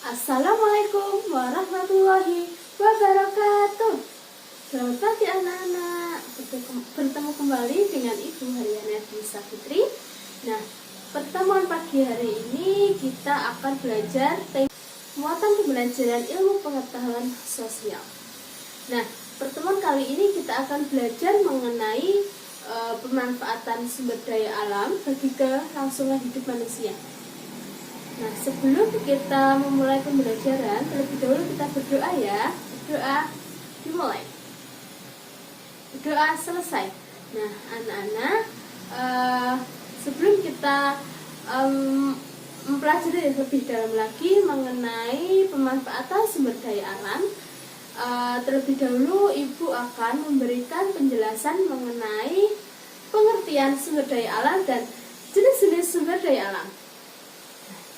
Assalamualaikum warahmatullahi wabarakatuh. Selamat pagi anak-anak. Bertemu kembali dengan Ibu Haryana Dwi Savitri. Nah, pertemuan pagi hari ini kita akan belajar muatan pembelajaran ilmu pengetahuan sosial. Nah, pertemuan kali ini kita akan belajar mengenai pemanfaatan sumber daya alam bagi kelangsungan hidup manusia. Nah, sebelum kita memulai pembelajaran, terlebih dahulu kita berdoa ya. Doa dimulai. Doa selesai. Nah, anak-anak, sebelum kita mempelajari lebih dalam lagi mengenai pemanfaatan sumber daya alam, terlebih dahulu Ibu akan memberikan penjelasan mengenai pengertian sumber daya alam dan jenis-jenis sumber daya alam.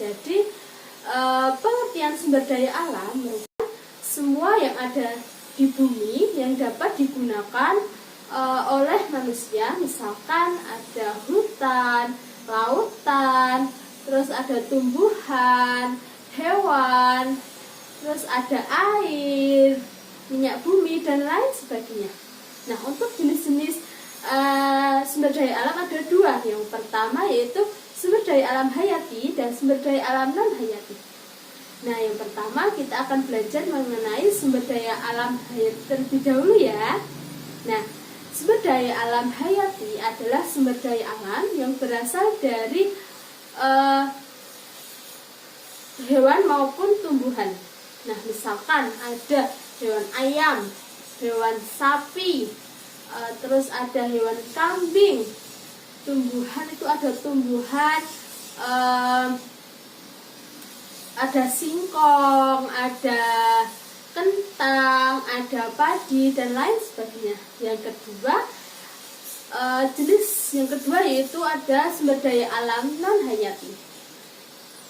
Jadi pengertian sumber daya alam merupakan semua yang ada di bumi yang dapat digunakan oleh manusia. Misalkan ada hutan, lautan, terus ada tumbuhan, hewan, terus ada air, minyak bumi, dan lain sebagainya. Nah, untuk jenis-jenis sumber daya alam ada dua. Yang pertama yaitu sumber daya alam hayati dan sumber daya alam non hayati. Nah, yang pertama kita akan belajar mengenai sumber daya alam hayati terlebih dahulu ya. Nah, sumber daya alam hayati adalah sumber daya alam yang berasal dari hewan maupun tumbuhan. Nah, misalkan ada hewan ayam, hewan sapi, terus ada hewan kambing. Tumbuhan itu ada tumbuhan, ada singkong, ada kentang, ada padi, dan lain sebagainya. Yang kedua, jenis yang kedua yaitu ada sumber daya alam non hayati.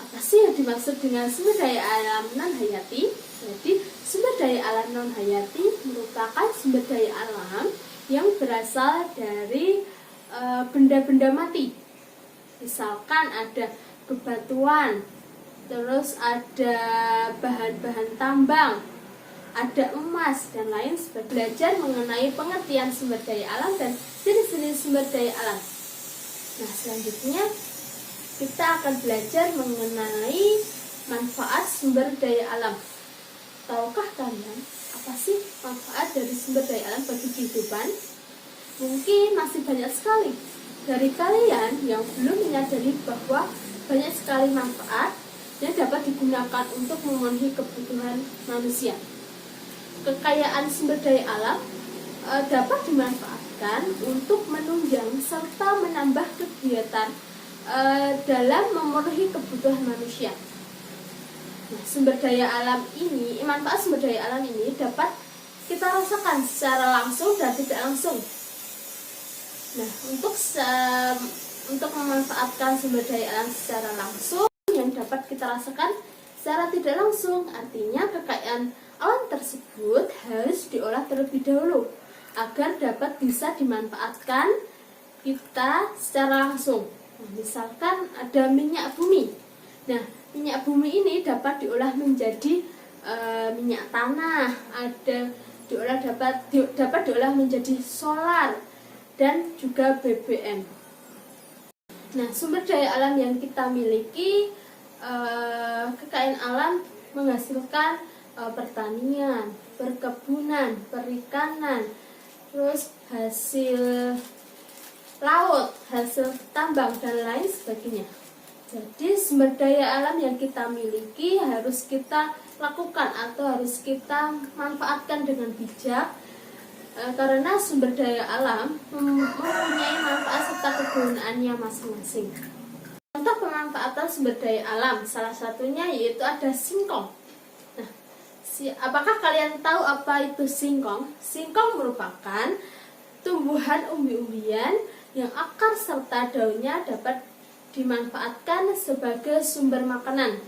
Apa sih yang dimaksud dengan sumber daya alam non hayati? Jadi sumber daya alam non hayati merupakan sumber daya alam yang berasal dari benda-benda mati. Misalkan ada bebatuan, terus ada bahan-bahan tambang, ada emas, dan lain sebagainya. Belajar mengenai pengertian sumber daya alam dan jenis-jenis sumber daya alam. Nah, selanjutnya kita akan belajar mengenai manfaat sumber daya alam. Tahukah kalian apa sih manfaat dari sumber daya alam bagi kehidupan? Mungkin masih banyak sekali dari kalian yang belum menyadari bahwa banyak sekali manfaat yang dapat digunakan untuk memenuhi kebutuhan manusia. Kekayaan sumber daya alam dapat dimanfaatkan untuk menunjang serta menambah kegiatan dalam memenuhi kebutuhan manusia. Nah, manfaat sumber daya alam ini dapat kita rasakan secara langsung dan tidak langsung. Nah, untuk memanfaatkan sumber daya alam secara langsung yang dapat kita rasakan secara tidak langsung, artinya kekayaan alam tersebut harus diolah terlebih dahulu agar dapat bisa dimanfaatkan kita secara langsung. Nah, misalkan ada minyak bumi. Nah, minyak bumi ini dapat diolah menjadi minyak tanah, dapat diolah menjadi solar dan juga BBM. Nah, sumber daya alam yang kita miliki, kekayaan alam menghasilkan pertanian, perkebunan, perikanan, terus hasil laut, hasil tambang, dan lain sebagainya. Jadi sumber daya alam yang kita miliki harus kita lakukan atau harus kita manfaatkan dengan bijak, karena sumber daya alam mempunyai manfaat serta kegunaannya masing-masing. Untuk pemanfaatan sumber daya alam, salah satunya yaitu ada singkong. Nah, apakah kalian tahu apa itu singkong? Singkong merupakan tumbuhan umbi-umbian yang akar serta daunnya dapat dimanfaatkan sebagai sumber makanan.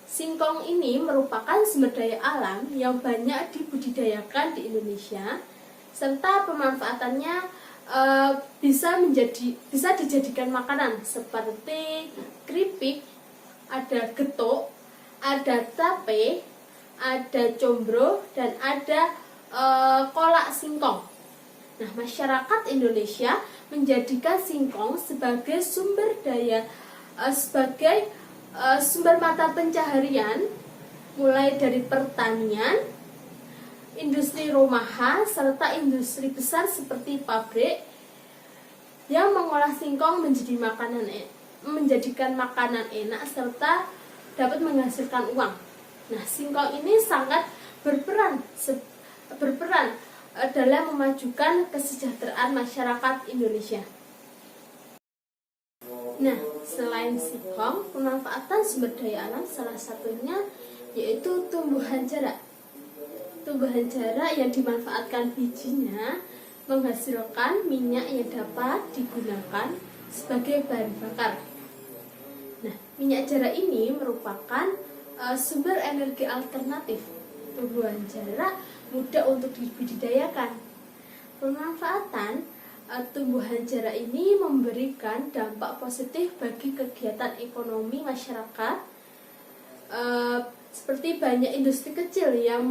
Singkong ini merupakan sumber daya alam yang banyak dibudidayakan di Indonesia, serta pemanfaatannya bisa dijadikan makanan seperti keripik, ada getuk, ada tape, ada combro, dan ada kolak singkong. Nah, masyarakat Indonesia menjadikan singkong sebagai sumber daya, sebagai sumber mata pencaharian, mulai dari pertanian, industri rumahan, serta industri besar seperti pabrik yang mengolah singkong menjadikan makanan enak serta dapat menghasilkan uang. Nah, singkong ini sangat berperan dalam memajukan kesejahteraan masyarakat Indonesia. Nah, selain singkong, pemanfaatan sumber daya alam salah satunya yaitu tumbuhan jarak. Tumbuhan jarak yang dimanfaatkan bijinya menghasilkan minyak yang dapat digunakan sebagai bahan bakar. Nah, minyak jarak ini merupakan sumber energi alternatif. Tumbuhan jarak mudah untuk dibudidayakan. Pemanfaatan tumbuhan jarak ini memberikan dampak positif bagi kegiatan ekonomi masyarakat, seperti banyak industri kecil yang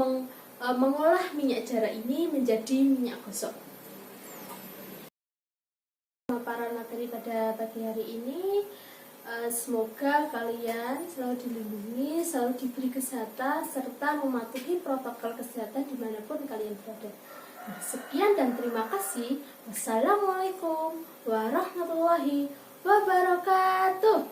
mengolah minyak jarak ini menjadi minyak gosok. Para materi pada pagi hari ini, semoga kalian selalu dilindungi, selalu diberi kesehatan, serta mematuhi protokol kesehatan dimanapun kalian berada. Nah, sekian dan terima kasih. Wassalamualaikum warahmatullahi wabarakatuh.